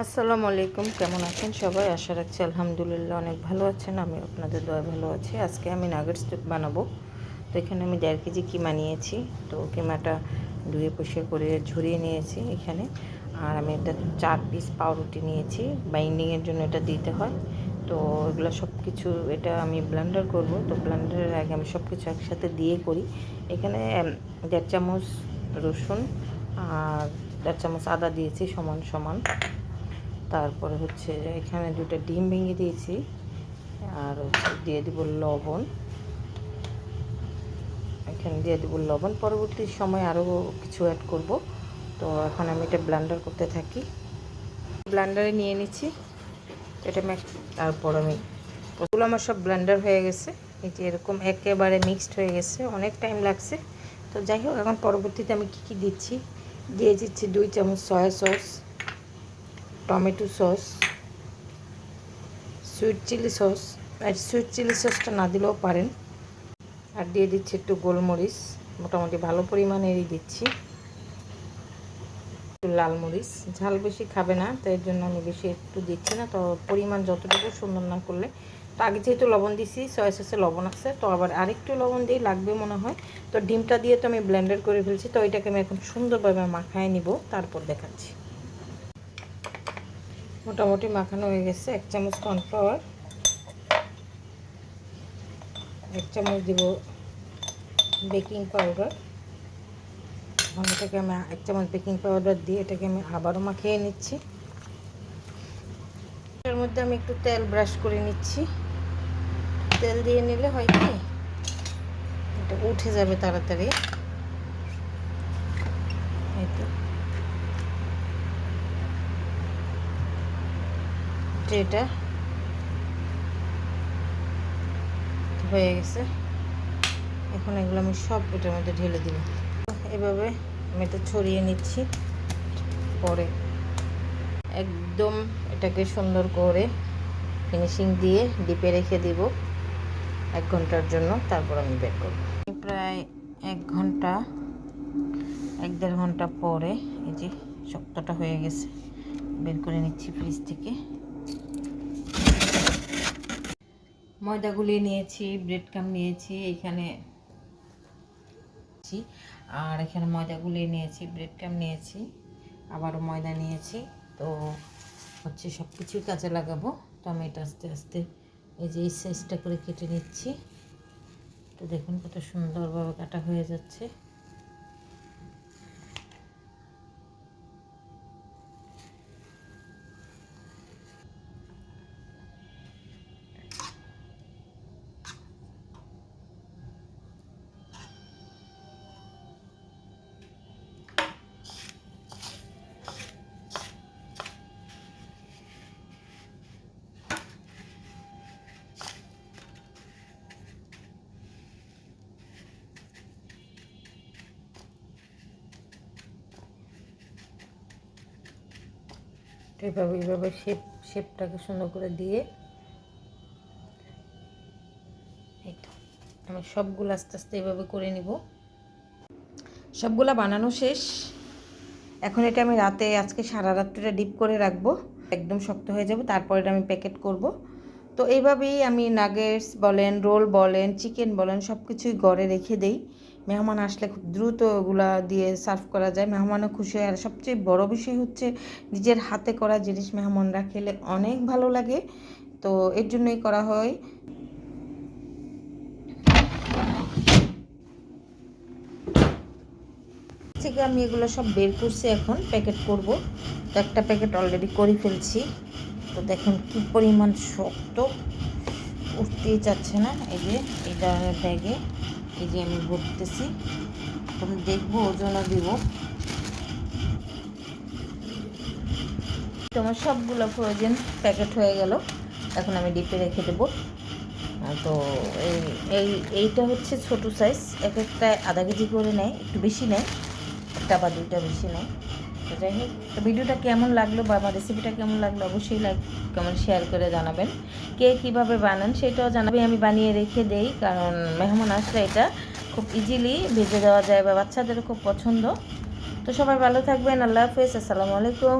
আসসালামু আলাইকুম, কেমন আছেন সবাই? আশা রাখছি আলহামদুলিল্লাহ অনেক ভালো আছেন। আমি আপনাদের দোয়ায় ভালো আছি। আজকে আমি নাগেটস বানাবো। তো এখানে আমি 1.5 কেজি কিমা নিয়েছি। তো কিমাটা ধুয়ে পরিষ্কার করে ঝরিয়ে নিয়েছি এখানে। আর আমি এটা 4 পিস পাউরুটি নিয়েছি, বাইন্ডিংয়ের জন্য এটা দিতে হয়। তো এগুলো সব কিছু এটা আমি ব্লেন্ডার করব। তো ব্লেন্ডারের আগে আমি সব কিছু একসাথে দিয়ে করি। এখানে 1.5 চামচ রসুন আর 1.5 চামচ আদা দিয়েছি সমান সমান। তারপরে হচ্ছে এখানে 2টা ডিম ভেঙে দিয়েছি। আর হচ্ছে দিয়ে দিব লবণ, এখানে দিয়ে দিব লবণ। পরবর্তী সময় আরও কিছু অ্যাড করব। তো এখন আমি এটা ব্লেন্ডার করতে থাকি। ব্লেন্ডারে নিয়ে নিচ্ছি এটা তারপর আমি ওগুলো আমার সব ব্লেন্ডার হয়ে গেছে। এই যে এরকম একেবারে মিক্সড হয়ে গেছে, অনেক টাইম লাগছে। তো যাই হোক, এখন পরবর্তীতে আমি কী কী দিচ্ছি, দিয়ে দিচ্ছি 2 চামচ soya sauce, tomato sauce, sweet chilli sauce. আর সুইট চিলি সসটা না দিলেও পারেন। আর দিয়ে দিচ্ছি একটু গোলমরিচ, মোটামুটি ভালো পরিমাণেরই দিচ্ছি। একটু লাল মরিচ, ঝাল বেশি খাবে না, তো এর জন্য আমি বেশি একটু দিচ্ছি না। তো পরিমাণ যতটুকু সুন্দর না করলে, তো আগে যেহেতু লবণ দিছি, সয়া সসে লবণ আছে, তো আবার আরেকটু লবণ দিয়ে লাগবে মনে হয়। তো ডিমটা দিয়ে তো আমি ব্লেন্ডার করে ফেলছি। তো এটাকে আমি এখন সুন্দরভাবে মাখায় নিব, তারপর দেখাচ্ছি। মোটামুটি মাখানো হয়ে গেছে। 1 চামচ কর্নফ্লাওয়ার, 1 চামচ দিব বেকিং পাউডার। এটাকে আমি 1 চামচ বেকিং পাউডার দিয়ে এটাকে আমি আবারও মাখিয়ে নিচ্ছি। এর মধ্যে আমি একটু তেল ব্রাশ করে নিচ্ছি। তেল দিয়ে নিলে হয় কি, এটা উঠে যাবে তাড়াতাড়ি। এই তো এটা হয়ে গেছে। এখন এগুলো আমি সব এটার মধ্যে ঢেলে দিব। এভাবে আমি এটা ছড়িয়ে নিচ্ছি। পরে একদম এটাকে সুন্দর করে ফিনিশিং দিয়ে ডিপে রেখে দিব 1 ঘন্টার জন্য। তারপর আমি বের করব। প্রায় 1-1.5 ঘন্টা পরে এই যে শক্তটা হয়ে গেছে, বের করে নিচ্ছি ফ্রিজ থেকে। ময়দা গুলিয়ে নিয়েছি, ব্রেড ক্রাম্ব নিয়েছি এখানে, আর এখানে ময়দা গুলিয়ে নিয়েছি, ব্রেড ক্রাম্ব নিয়েছি, আবারও ময়দা নিয়েছি। তো হচ্ছে সব কিছুই কাজে লাগাবো। তো আমি এটা আস্তে আস্তে এই যে এই সাইজটা করে কেটে নিচ্ছি। তো দেখুন কত সুন্দরভাবে কাটা হয়ে যাচ্ছে। এইভাবে শেপটাকে সুন্দর করে দিয়ে এই তো আমি সবগুলো আস্তে আস্তে এভাবে করে নিব। সবগুলা বানানো শেষ। এখন এটা আমি আজকে সারা রাত্রিটা ডিপ করে রাখবো, একদম শক্ত হয়ে যাবে। তারপর এটা আমি প্যাকেট করব। তো এইভাবেই আমি নাগেটস বলেন, রোল বলেন, চিকেন বলেন, সব কিছুই ঘরে রেখে দেই। মেহমান আসলে খুব দ্রুত ওগুলা দিয়ে সার্ভ করা যায়, মেহমানও খুশি হয়। আর সবচেয়ে বড় বিষয় হচ্ছে নিজের হাতে করা জিনিস মেহমানরা খেলে অনেক ভালো লাগে। তো এর জন্যই করা হয়। থেকে আমি এগুলো সব বের করছি, এখন প্যাকেট করব। তো একটা প্যাকেট অলরেডি করে ফেলছি। তো দেখুন কি পরিমাণ শক্ত, উঠতেই চাচ্ছে না। এই যে এটা ব্যাগে এই যে আমি ভরতেছি, তখন দেখবো, ওজনও দিব। তোমার সবগুলো ফ্রোজেন প্যাকেট হয়ে গেল। এখন আমি ডিপে রেখে দেবো। তো এইটা হচ্ছে ছোটো সাইজ, এক একটা আধা কেজি করে নেয়, একটু বেশি নেয়, একটা বা দুইটা বেশি নেয়। তো যাই হোক, তো ভিডিওটা কেমন লাগলো বা আমার রেসিপিটা কেমন লাগলো অবশ্যই লাইক কমেন্ট শেয়ার করে জানাবেন। কে কীভাবে বানান সেটাও জানাবে। আমি বানিয়ে রেখে দেই, কারণ মেহমান আসলে এটা খুব ইজিলি ভেজে দেওয়া যায় বা বাচ্চাদেরও খুব পছন্দ। তো সবাই ভালো থাকবেন। আল্লাহ হাফেজ, আসসালামু আলাইকুম।